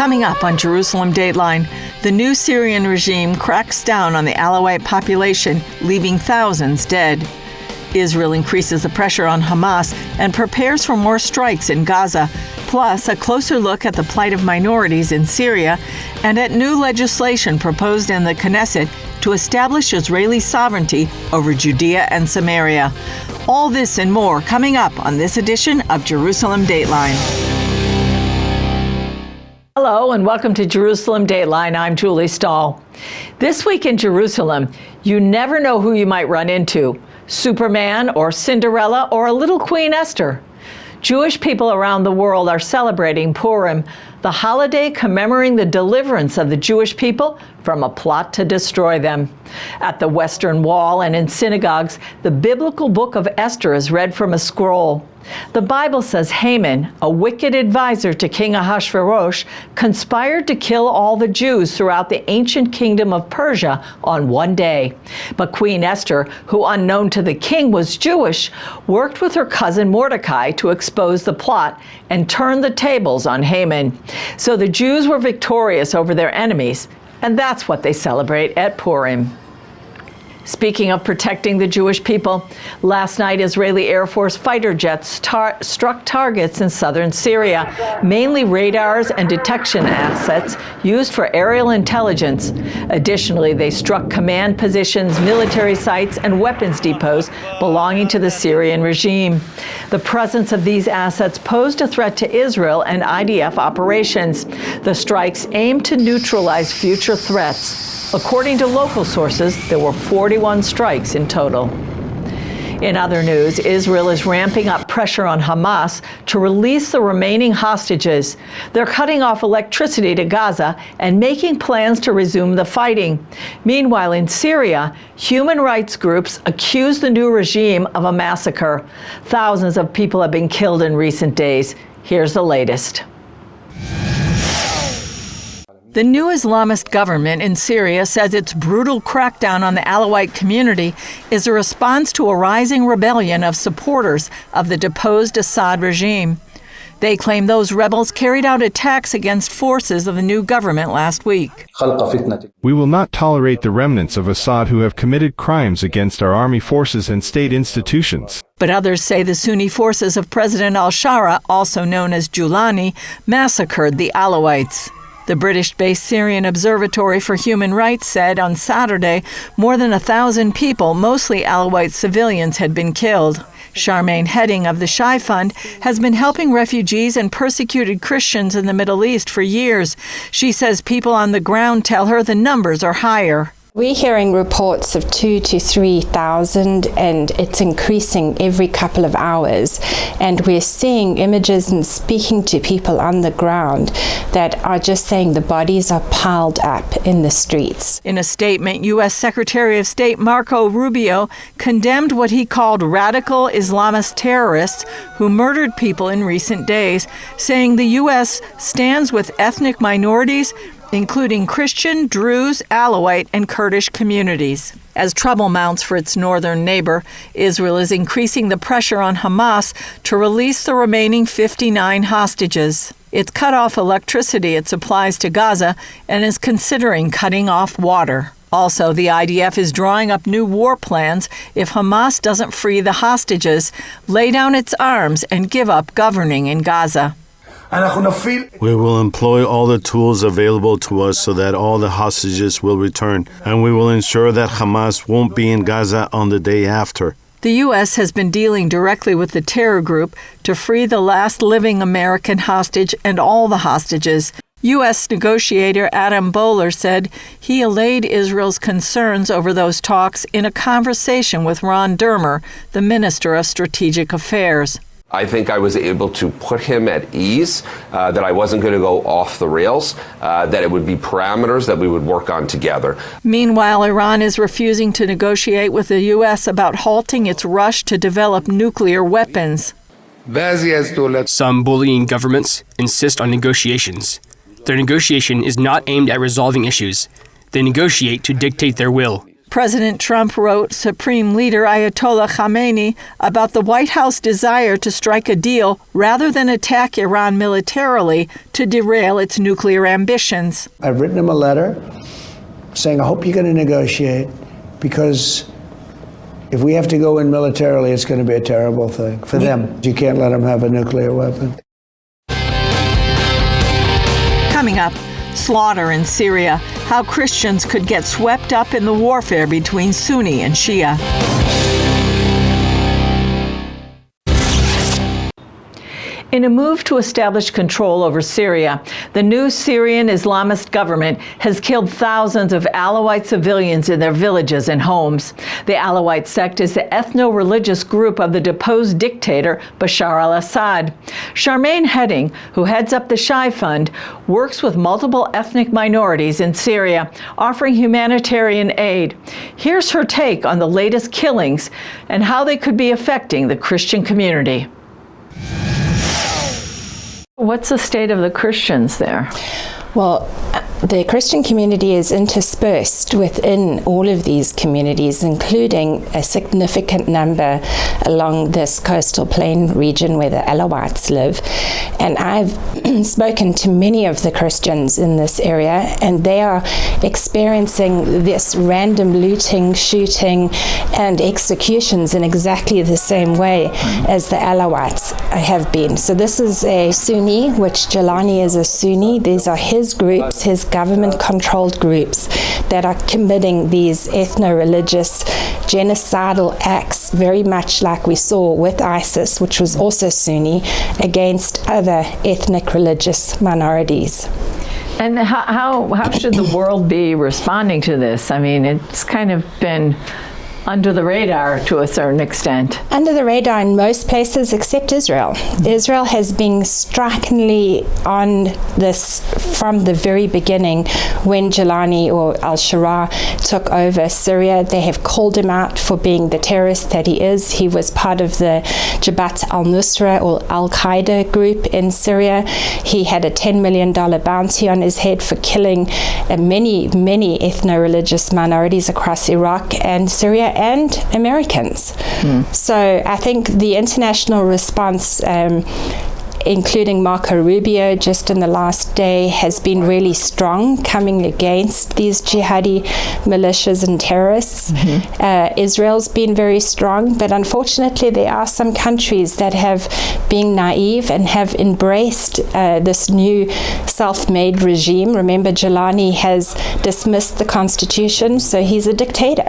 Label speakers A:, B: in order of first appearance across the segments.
A: Coming up on Jerusalem Dateline, the new Syrian regime cracks down on the Alawite population, leaving thousands dead. Israel increases the pressure on Hamas and prepares for more strikes in Gaza, plus a closer look at the plight of minorities in Syria and at new legislation proposed in the Knesset to establish Israeli sovereignty over Judea and Samaria. All this and more coming up on this edition of Jerusalem Dateline. Hello and welcome to Jerusalem Dateline. I'm Julie Stahl. This week in Jerusalem, you never know who you might run into. Superman or Cinderella or a little Queen Esther. Jewish people around the world are celebrating Purim, the holiday commemorating the deliverance of the Jewish people from a plot to destroy them. At the Western Wall and in synagogues, the biblical book of Esther is read from a scroll. The Bible says Haman, a wicked advisor to King Ahasuerus, conspired to kill all the Jews throughout the ancient kingdom of Persia on one day. But Queen Esther, who unknown to the king was Jewish, worked with her cousin Mordecai to expose the plot and turn the tables on Haman. So the Jews were victorious over their enemies, and that's what they celebrate at Purim. Speaking of protecting the Jewish people, last night Israeli Air Force fighter jets struck targets in southern Syria, mainly radars and detection assets used for aerial intelligence. Additionally, they struck command positions, military sites, and weapons depots belonging to the Syrian regime. The presence of these assets posed a threat to Israel and IDF operations. The strikes aimed to neutralize future threats. According to local sources, there were 41 strikes in total. In other news, Israel is ramping up pressure on Hamas to release the remaining hostages. They're cutting off electricity to Gaza and making plans to resume the fighting. Meanwhile, in Syria, human rights groups accuse the new regime of a massacre. Thousands of people have been killed in recent days. Here's the latest. The new Islamist government in Syria says its brutal crackdown on the Alawite community is a response to a rising rebellion of supporters of the deposed Assad regime. They claim those rebels carried out attacks against forces of the new government last week.
B: We will not tolerate the remnants of Assad who have committed crimes against our army forces and state institutions.
A: But others say the Sunni forces of President al-Shara, also known as Julani, massacred the Alawites. The British-based Syrian Observatory for Human Rights said on Saturday more than 1,000 people, mostly Alawite civilians, had been killed. Charmaine Heading of the Shai Fund has been helping refugees and persecuted Christians in the Middle East for years. She says people on the ground tell her the numbers are higher.
C: We're hearing reports of 2,000 to 3,000, and it's increasing every couple of hours. And we're seeing images and speaking to people on the ground that are just saying the bodies are piled up in the streets.
A: In a statement, U.S. Secretary of State Marco Rubio condemned what he called radical Islamist terrorists who murdered people in recent days, saying the U.S. stands with ethnic minorities, including Christian, Druze, Alawite, and Kurdish communities. As trouble mounts for its northern neighbor, Israel is increasing the pressure on Hamas to release the remaining 59 hostages. It's cut off electricity it supplies to Gaza and is considering cutting off water. Also, the IDF is drawing up new war plans if Hamas doesn't free the hostages, lay down its arms, and give up governing in Gaza.
D: We will employ all the tools available to us so that all the hostages will return, and we will ensure that Hamas won't be in Gaza on the day after.
A: The U.S. has been dealing directly with the terror group to free the last living American hostage and all the hostages. U.S. negotiator Adam Boehler said he allayed Israel's concerns over those talks in a conversation with Ron Dermer, the Minister of Strategic Affairs.
E: I think I was able to put him at ease, that I wasn't going to go off the rails, that it would be parameters that we would work on together.
A: Meanwhile, Iran is refusing to negotiate with the U.S. about halting its rush to develop nuclear weapons.
F: Some bullying governments insist on negotiations. Their negotiation is not aimed at resolving issues. They negotiate to dictate their will.
A: President Trump wrote Supreme Leader Ayatollah Khamenei about the White House desire to strike a deal rather than attack Iran militarily to derail its nuclear ambitions.
G: I've written him a letter saying, I hope you're going to negotiate, because if we have to go in militarily, it's going to be a terrible thing for them. You can't let them have a nuclear weapon.
A: Coming up, slaughter in Syria, how Christians could get swept up in the warfare between Sunni and Shia. In a move to establish control over Syria, the new Syrian Islamist government has killed thousands of Alawite civilians in their villages and homes. The Alawite sect is the ethno-religious group of the deposed dictator Bashar al-Assad. Charmaine Heading, who heads up the Shai Fund, works with multiple ethnic minorities in Syria, offering humanitarian aid. Here's her take on the latest killings and how they could be affecting the Christian community. What's the state of the Christians there?
C: Well, the Christian community is interspersed within all of these communities, including a significant number along this coastal plain region where the Alawites live. And I've spoken to many of the Christians in this area, and they are experiencing this random looting, shooting, and executions in exactly the same way as the Alawites have been. So this is a Sunni, which Jelani is a Sunni. These are his groups, his government-controlled groups that are committing these ethno-religious genocidal acts, very much like we saw with ISIS, which was also Sunni, against other ethnic religious minorities.
A: And how should the world be responding to this? I mean, it's kind of been under the radar to a certain extent.
C: Under the radar in most places except Israel. Israel has been strikingly on this from the very beginning when Jelani or al-Shara took over Syria. They have called him out for being the terrorist that he is. He was part of the Jabhat al-Nusra or al-Qaeda group in Syria. He had a $10 million bounty on his head for killing many ethno-religious minorities across Iraq and Syria and Americans. So I think the international response, including Marco Rubio just in the last day, has been really strong, coming against these jihadi militias and terrorists. Israel's been very strong, but unfortunately there are some countries that have been naive and have embraced this new self-made regime. Remember, Jelani has dismissed the constitution, so he's a dictator,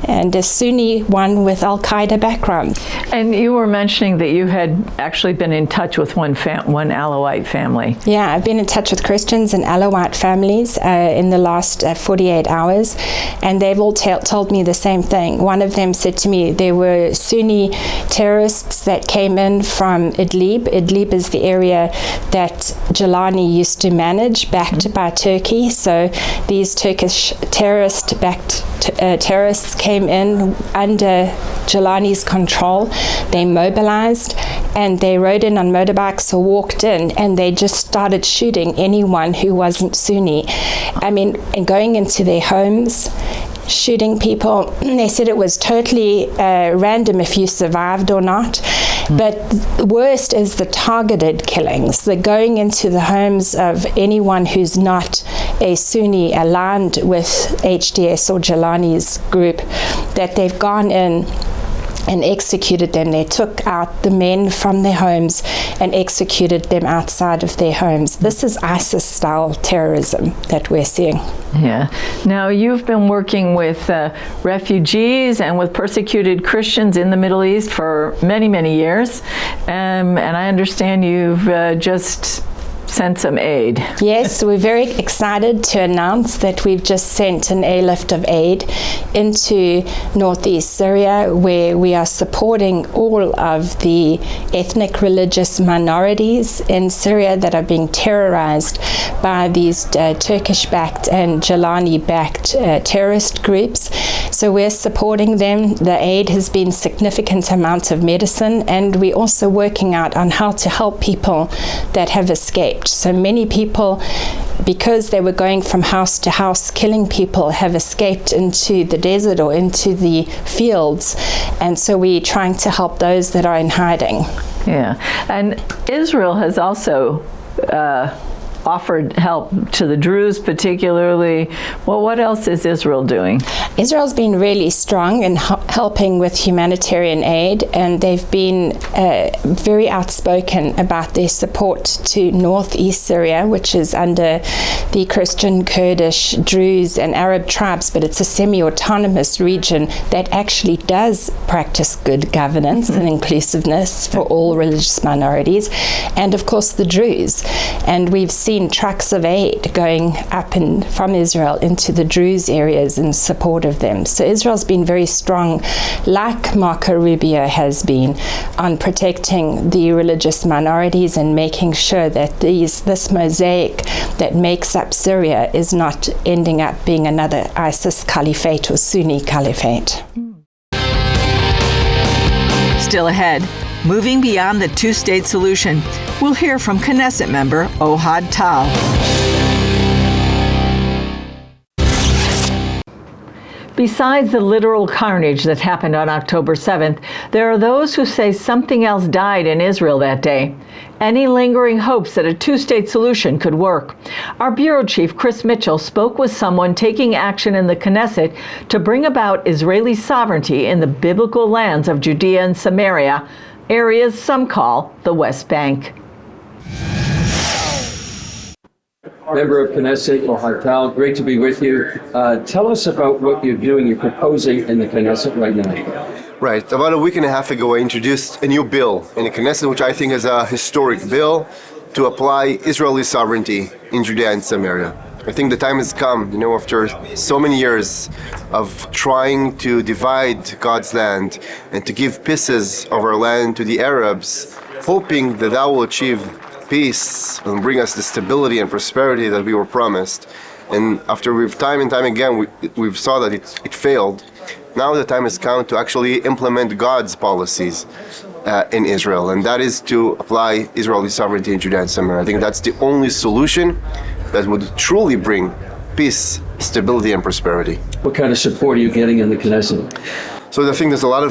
C: and a Sunni one with al-Qaeda background.
A: And you were mentioning that you had actually been in touch with one Alawite family.
C: Yeah, I've been in touch with Christians and Alawite families in the last 48 hours, and they've all told me the same thing. One of them said to me there were Sunni terrorists that came in from Idlib. Idlib is the area that Jelani used to manage, backed by Turkey. So these Turkish terrorist-backed terrorists came in under Jelani's control. They mobilized and they rode in on motorbikes or walked in, and they just started shooting anyone who wasn't Sunni. I mean, and going into their homes, shooting people. They said it was totally random if you survived or not. But worst is the targeted killings, the going into the homes of anyone who's not a Sunni aligned with HDS or Jelani's group, that they've gone in and executed them. They took out the men from their homes and executed them outside of their homes. This is ISIS-style terrorism that we're seeing.
A: Yeah. Now, you've been working with refugees and with persecuted Christians in the Middle East for many, many years. And I understand you've just sent some aid.
C: Yes, we're very excited to announce that we've just sent an airlift of aid into northeast Syria, where we are supporting all of the ethnic religious minorities in Syria that are being terrorized by these Turkish-backed and Jelani-backed terrorist groups. So we're supporting them. The aid has been significant amounts of medicine, and we're also working out on how to help people that have escaped. escaped. So many people, because they were going from house to house killing people, have escaped into the desert or into the fields. And so we're trying to help those that are in hiding.
A: Yeah, and Israel has also offered help to the Druze particularly. Well, what else is Israel doing?
C: Israel's been really strong in helping with humanitarian aid, and they've been very outspoken about their support to northeast Syria, which is under the Christian, Kurdish, Druze, and Arab tribes, but it's a semi-autonomous region that actually does practice good governance and inclusiveness for all religious minorities, and of course the Druze. And we've seen trucks of aid going up from Israel into the Druze areas in support of them. So Israel's been very strong, like Marco Rubio has been, on protecting the religious minorities and making sure that this mosaic that makes up Syria is not ending up being another ISIS caliphate or Sunni caliphate.
A: Still ahead, moving beyond the two-state solution, we'll hear from Knesset member Ohad Tal. Besides the literal carnage that happened on October 7th, there are those who say something else died in Israel that day. Any lingering hopes that a two-state solution could work? Our bureau chief, Chris Mitchell, spoke with someone taking action in the Knesset to bring about Israeli sovereignty in the biblical lands of Judea and Samaria, areas some call the West Bank.
H: Member of Knesset, Ohad Tal, great to be with you. Tell us about what you're doing, you're proposing in the Knesset right now.
I: Right. About a week and a half ago, I introduced a new bill in the Knesset, which I think is a historic bill to apply Israeli sovereignty in Judea and Samaria. I think the time has come, after so many years of trying to divide God's land and to give pieces of our land to the Arabs, hoping that will achieve peace and bring us the stability and prosperity that we were promised. And after we've time and time again, we've saw that it failed. Now the time has come to actually implement God's policies in Israel, and that is to apply Israeli sovereignty in Judea and Samaria. I think that's the only solution that would truly bring peace, stability, and prosperity.
H: What kind of support are you getting in the Knesset?
I: So I think there's a lot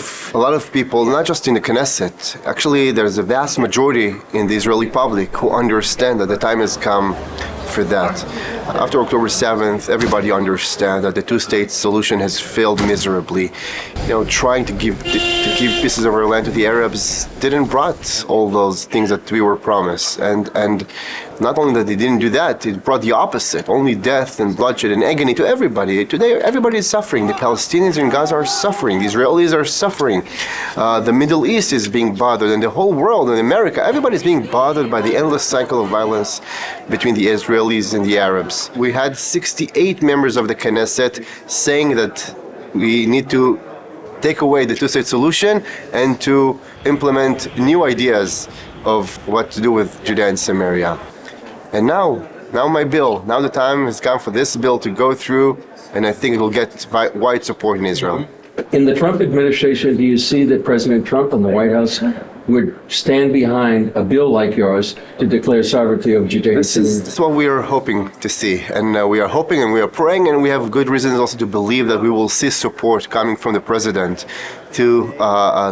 I: of people, not just in the Knesset. Actually, there's a vast majority in the Israeli public who understand that the time has come for that. After October 7th, everybody understands that the two-state solution has failed miserably. Trying to give pieces of our land to the Arabs didn't brought all those things that we were promised. And not only that they didn't do that, it brought the opposite, only death and bloodshed and agony to everybody. Today, everybody is suffering. The Palestinians in Gaza are suffering. The Israelis are suffering. The Middle East is being bothered, and the whole world, and America, everybody is being bothered by the endless cycle of violence between the Israelis and the Arabs. We had 68 members of the Knesset saying that we need to take away the two-state solution and to implement new ideas of what to do with Judea and Samaria. And now the time has come for this bill to go through, and I think it will get wide support in Israel.
H: In the Trump administration, do you see that President Trump and the White House would stand behind a bill like yours to declare sovereignty of Judea and Samaria?
I: This is what we are hoping to see. And we are hoping and we are praying, and we have good reasons also to believe that we will see support coming from the president to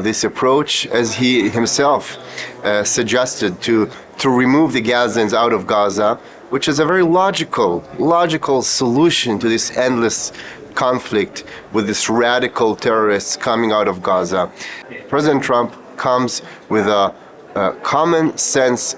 I: this approach, as he himself suggested to remove the Gazans out of Gaza, which is a very logical solution to this endless conflict with these radical terrorists coming out of Gaza. President Trump comes with a common sense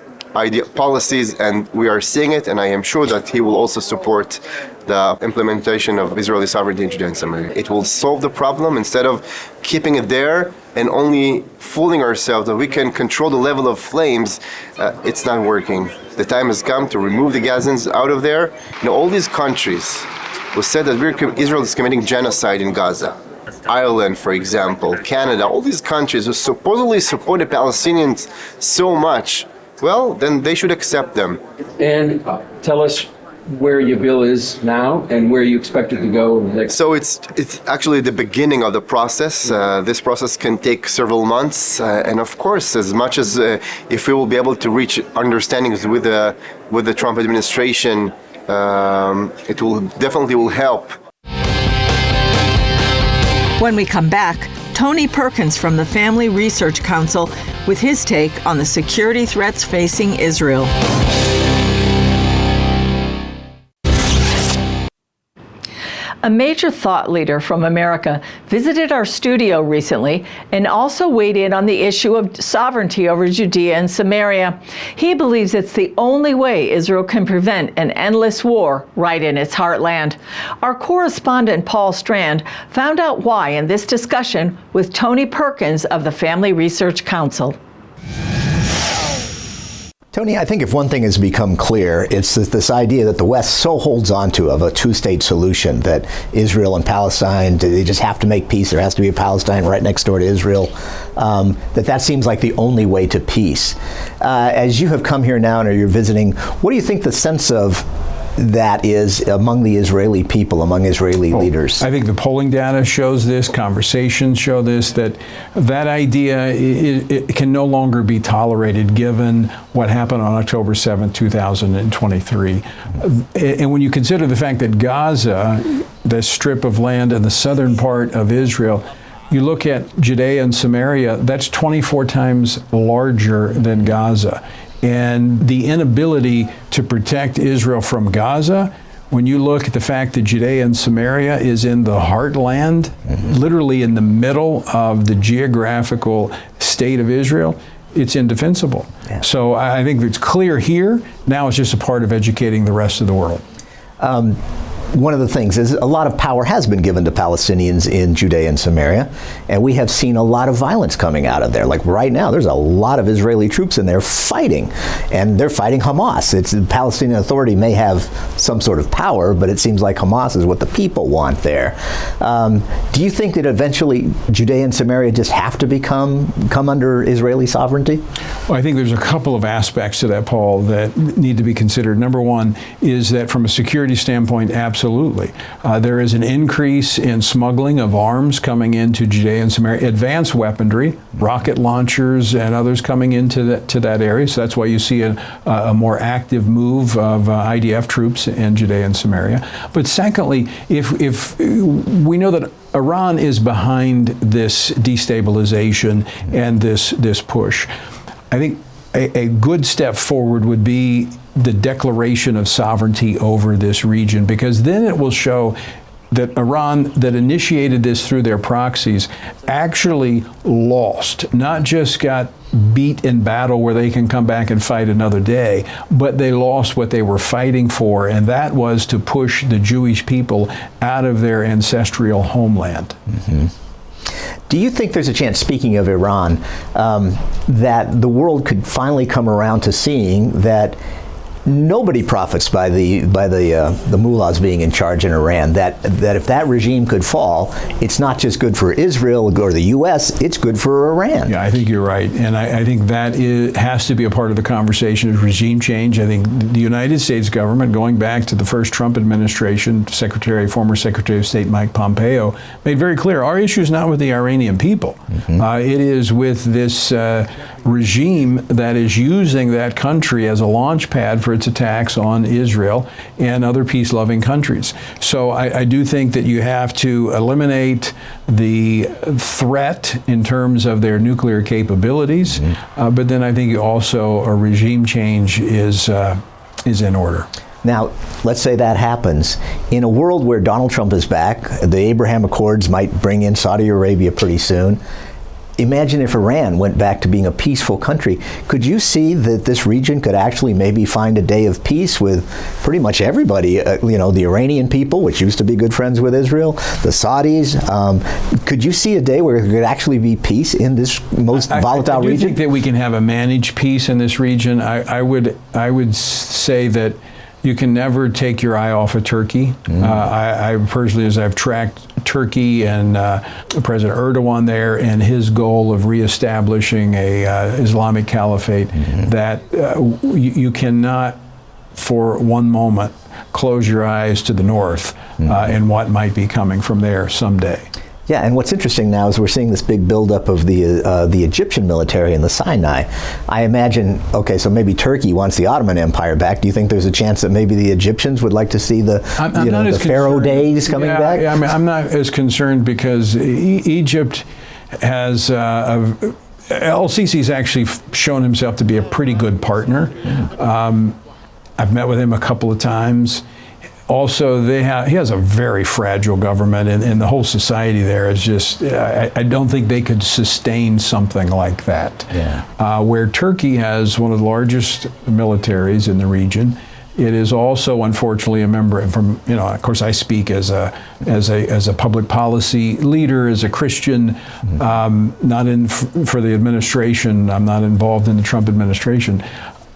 I: policies, and we are seeing it, and I am sure that he will also support the implementation of Israeli sovereignty in Judea and Samaria. It will solve the problem instead of keeping it there and only fooling ourselves that we can control the level of flames. It's not working. The time has come to remove the Gazans out of there. All these countries who said that Israel is committing genocide in Gaza. Ireland, for example, Canada, all these countries who supposedly support the Palestinians so much, well, then they should accept them.
H: And tell us where your bill is now and where you expect it to go next?
I: So it's actually the beginning of the process. This process can take several months, and of course, as much as if we will be able to reach understandings with the Trump administration, it will definitely help.
A: When we come back, Tony Perkins from the Family Research Council with his take on the security threats facing Israel. A major thought leader from America visited our studio recently and also weighed in on the issue of sovereignty over Judea and Samaria. He believes it's the only way Israel can prevent an endless war right in its heartland. Our correspondent Paul Strand found out why in this discussion with Tony Perkins of the Family Research Council.
J: Tony, I think if one thing has become clear, it's this idea that the West so holds on to of a two-state solution, that Israel and Palestine, they just have to make peace. There has to be a Palestine right next door to Israel. That seems like the only way to peace. As you have come here now and you're visiting, what do you think the sense of that is among the Israeli people, among Israeli leaders?
K: I think the polling data shows this, conversations show this, that idea it can no longer be tolerated given what happened on October 7th, 2023. And when you consider the fact that Gaza, the strip of land in the southern part of Israel, you look at Judea and Samaria, that's 24 times larger than Gaza. And the inability to protect Israel from Gaza, when you look at the fact that Judea and Samaria is in the heartland, literally in the middle of the geographical state of Israel, it's indefensible. Yeah. So I think it's clear here. Now it's just a part of educating the rest of the world.
J: One of the things is a lot of power has been given to Palestinians in Judea and Samaria, and we have seen a lot of violence coming out of there. Like right now, there's a lot of Israeli troops in there fighting, and they're fighting Hamas. The Palestinian Authority may have some sort of power, but it seems like Hamas is what the people want there. Do you think that eventually Judea and Samaria just have to come under Israeli sovereignty?
K: Well, I think there's a couple of aspects to that, Paul, that need to be considered. Number one is that from a security standpoint, absolutely. There is an increase in smuggling of arms coming into Judea and Samaria, advanced weaponry, rocket launchers and others coming into that area. So that's why you see a more active move of IDF troops in Judea and Samaria. But secondly, if we know that Iran is behind this destabilization and this push, I think a good step forward would be the declaration of sovereignty over this region, because then it will show that Iran, that initiated this through their proxies, actually lost, not just got beat in battle where they can come back and fight another day, but they lost what they were fighting for, and that was to push the Jewish people out of their ancestral homeland.
J: Mm-hmm. Do you think there's a chance, speaking of Iran, that the world could finally come around to seeing that nobody profits by the mullahs being in charge in Iran, that if that regime could fall, it's not just good for Israel or the U.S., it's good for Iran?
K: Yeah, I think you're right. And I think that has to be a part of the conversation of regime change. I think the United States government, going back to the first Trump administration, former Secretary of State Mike Pompeo, made very clear our issue is not with the Iranian people. Mm-hmm. It is with this regime that is using that country as a launch pad for its attacks on Israel and other peace-loving countries. So I do think that you have to eliminate the threat in terms of their nuclear capabilities, but then I think also a regime change is in order.
J: Now, let's say that happens. In a world where Donald Trump is back, the Abraham Accords might bring in Saudi Arabia pretty soon. Imagine if Iran went back to being a peaceful country. Could you see that this region could actually maybe find a day of peace with pretty much everybody? The Iranian people, which used to be good friends with Israel, the Saudis. Could you see a day where there could actually be peace in this most volatile region?
K: I do think that we can have a managed peace in this region. I would say that you can never take your eye off of Turkey. I personally, as I've tracked Turkey and President Erdogan there and his goal of reestablishing a Islamic caliphate, that you cannot for one moment close your eyes to the north and what might be coming from there someday.
J: Yeah, and what's interesting now is we're seeing this big buildup of the Egyptian military in the Sinai. I imagine, okay, so maybe Turkey wants the Ottoman Empire back. Do you think there's a chance that maybe the Egyptians would like to see the Pharaoh days coming back?
K: Yeah, I mean, I'm not as concerned because Egypt has El-Sisi's actually shown himself to be a pretty good partner. I've met with him a couple of times. Also, he has a very fragile government, and the whole society there is just, I don't think they could sustain something like that. Yeah. Where Turkey has one of the largest militaries in the region, it is also, unfortunately, a member from, of course, I speak as a public policy leader, as a Christian, not in for the administration. I'm not involved in the Trump administration,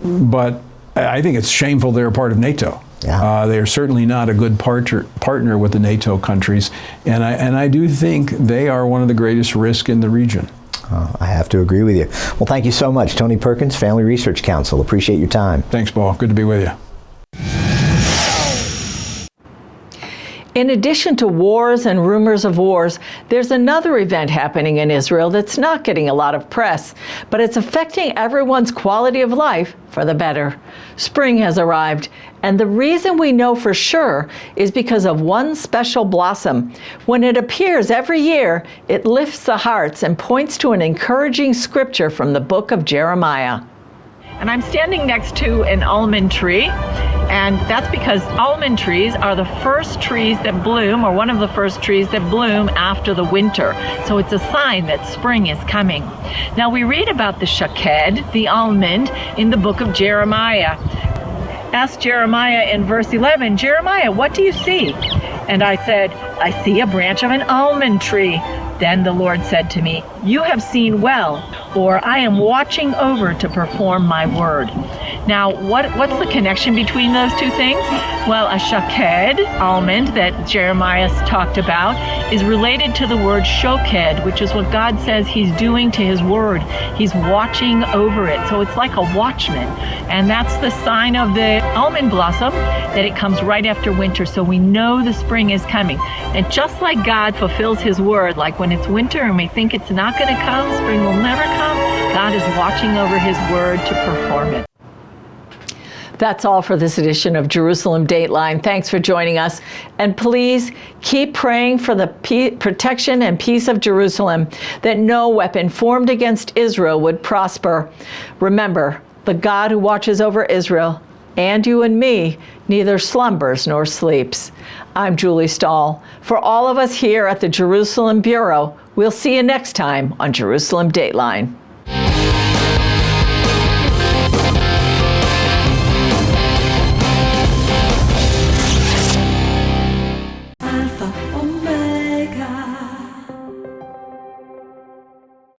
K: but I think it's shameful they're a part of NATO. Yeah. They are certainly not a good partner with the NATO countries, and I do think they are one of the greatest risks in the region.
J: I have to agree with you. Well, thank you so much, Tony Perkins, Family Research Council. Appreciate your time.
K: Thanks, Paul. Good to be with you.
A: In addition to wars and rumors of wars, there's another event happening in Israel that's not getting a lot of press, but it's affecting everyone's quality of life for the better. Spring has arrived, and the reason we know for sure is because of one special blossom. When it appears every year, it lifts the hearts and points to an encouraging scripture from the book of Jeremiah. And I'm standing next to an almond tree, and that's because almond trees are the first trees that bloom, or one of the first trees that bloom after the winter. So it's a sign that spring is coming. Now we read about the shaked, the almond, in the book of Jeremiah. Asked Jeremiah in verse 11, Jeremiah, what do you see? And I said, I see a branch of an almond tree. Then the Lord said to me, you have seen well, or I am watching over to perform my word. Now, what's the connection between those two things? Well, a shaked, almond, that Jeremiah talked about, is related to the word shoked, which is what God says he's doing to his word. He's watching over it. So it's like a watchman. And that's the sign of the almond blossom, that it comes right after winter. So we know the spring is coming. And just like God fulfills his word, like when it's winter and we think it's not going to come, spring will never come, God is watching over his word to perform it. That's all for this edition of Jerusalem Dateline. Thanks for joining us. And please keep praying for the protection and peace of Jerusalem, that no weapon formed against Israel would prosper. Remember, the God who watches over Israel and you and me neither slumbers nor sleeps. I'm Julie Stahl. For all of us here at the Jerusalem Bureau, we'll see you next time on Jerusalem Dateline.